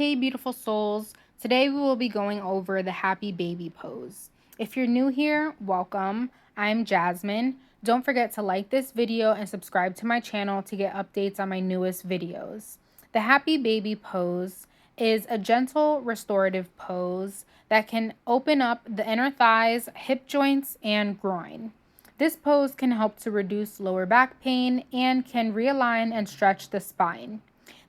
Hey, beautiful souls. Today we will be going over the happy baby pose. If you're new here, welcome. I'm Jasmine. Don't forget to like this video and subscribe to my channel to get updates on my newest videos. The happy baby pose is a gentle restorative pose that can open up the inner thighs, hip joints, and groin. This pose can help to reduce lower back pain and can realign and stretch the spine.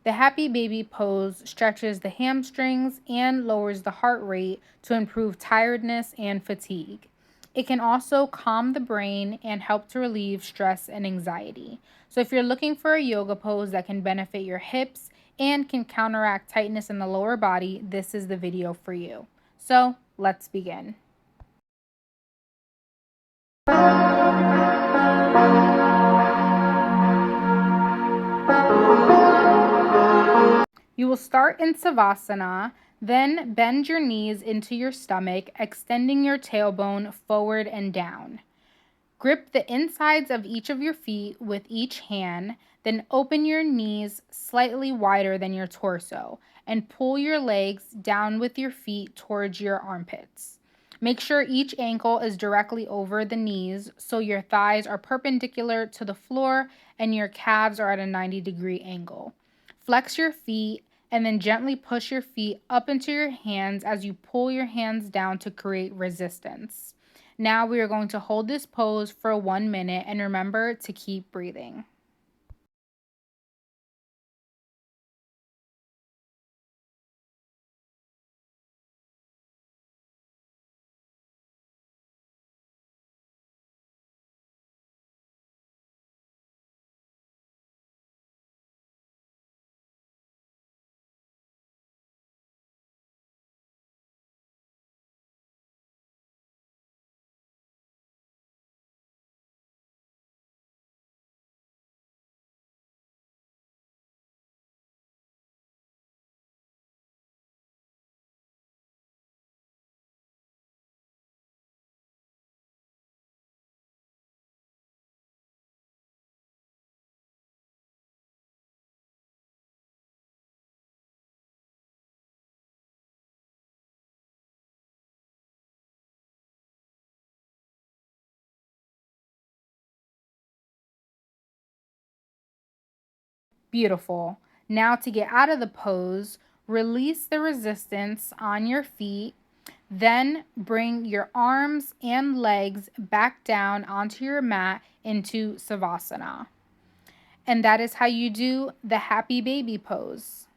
The happy baby pose stretches the hamstrings and lowers the heart rate to improve tiredness and fatigue. It can also calm the brain and help to relieve stress and anxiety. So if you're looking for a yoga pose that can benefit your hips and can counteract tightness in the lower body, this is the video for you. So let's begin. You will start in Savasana, then bend your knees into your stomach, extending your tailbone forward and down. Grip the insides of each of your feet with each hand, then open your knees slightly wider than your torso and pull your legs down with your feet towards your armpits. Make sure each ankle is directly over the knees so your thighs are perpendicular to the floor and your calves are at a 90-degree angle. Flex your feet and then gently push your feet up into your hands as you pull your hands down to create resistance. Now we are going to hold this pose for 1 minute and remember to keep breathing. Beautiful. Now to get out of the pose, release the resistance on your feet. Then bring your arms and legs back down onto your mat into Savasana. And that is how you do the happy baby pose.